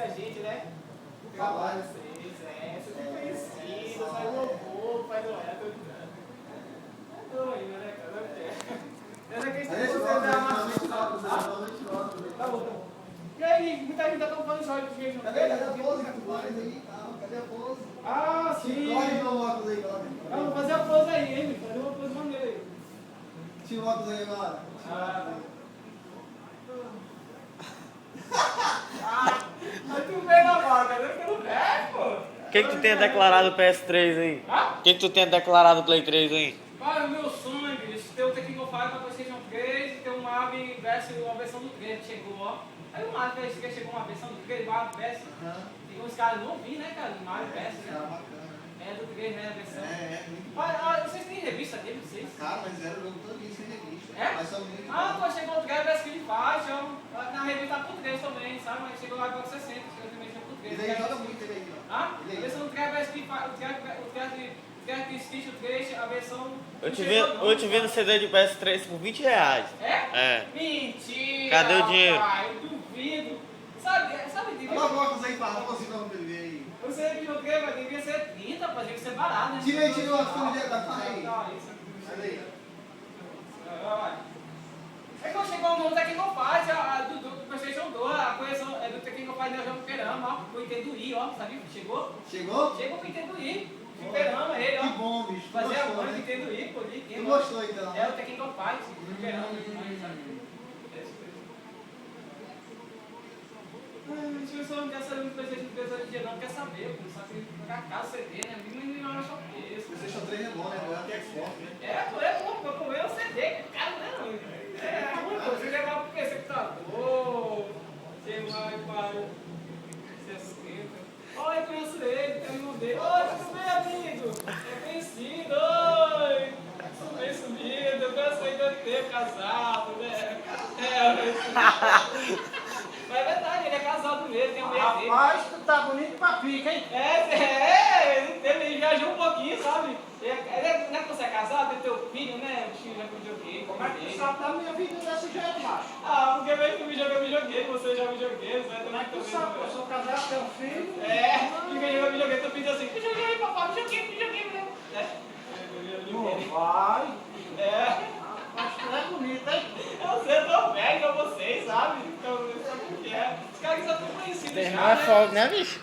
conhecer a gente, né? Trabalho. Vocês, vocês são conhecidos, faz louvor, faz o reto. É doido ainda, né, cara? Essa questão de você dar uma... Tá bom. E aí, muita gente tá tampando os olhos de gente. Cadê a pose que tu faz aí? Cadê a pose? Ah, sim. Corre no óculos aí, galera. Vamos fazer a pose aí, hein? Fazer uma pose maneira aí. Tira o óculos aí agora. Mas tu vê na vaga, né? Que não é, pô. O que tu tem declarado PS3 aí? O que tu tem declarado Play 3 aí? Cara, o meu sonho, bicho, ter o Tekken Go 5 para PlayStation 3 e ter um Mavi versus a versão do 3 que chegou, ó. Aí o Mavi chegou uma versão do 3, Mavi versus. E os caras não vi, né, cara? Mavi versus, né? É do 3, né, a versão. Muito Olha, vocês têm revista dele, vocês? Cara, mas era o jogo todinho sem revista. É? Mas são muito Pô, chegou o 3 versus Kid Fashion. Na revista português também, sabe? Mas chegou lá agora 60, chegou também no português. Ele aí joga muito ele aí, ó. A versão do 3 versus Kid Fashion, o 3 Stitch, o 3, a versão... Eu te vendo CD de PS3 por R$20. É. Mentira! Cadê o dinheiro? Pai, eu duvido. Sabe Olha o óculos aí, para você não ver aí. você videogame, mas devia ser 30, pá, devia ser barato, né? Tira aí o óculos da cara aí. Isso. Aí. É quando chegou no Tekken Go Fight, do PlayStation 2, a coleção do Tekken Go Fight nós jogamos fliperama, ó, o Nintendo Wii, ó, sabe? Chegou? Chegou? Chegou o Nintendo Wii, fliperama ele, ó. Que bom, bicho. Fazia Gostou, muito né? Nintendo Wii, pô, de Tu gostou então? É o Tekken Go Fight, fliperama, sabe? Se você não quer saber do PlayStation 3 hoje em dia, não quer saber, pô, só que carcaça, CD, né? Não é só isso. O PlayStation 3 é bom, né? Agora tem Xbox, né? É o CD, cara, não. É ruim, pô, você levar pro PC que tá bom, você vai para o 60. Olha, eu conheço ele, tem um irmão dele. Oi, tudo bem, amigo? É conhecido, oi. Bem sumido, eu conheço ele há tempo, casado, né? Mas é verdade, ele é casado mesmo, tem um bebê. Rapaz, tu tá bonito pra pica, hein? Ele viajou um pouquinho, sabe? Não é que você é casado, tem teu filho, né? O filho já com videogame. Como é que tu sabe da minha vida desse jeito, macho? Porque mesmo que joga videogame, você joga videogame, você Como é que tu sabe que eu sou casado, tenho um filho? E quem joga videogame, teu filho diz assim, videogame, papai, videogame, né? Não vai. Mas tu é bonito, hein? Eu sei, eu tô velho igual vocês, sabe? Então, sabe o que é? Os caras que são tão conhecidos Teu já, irmão é né? fogo, né, bicho?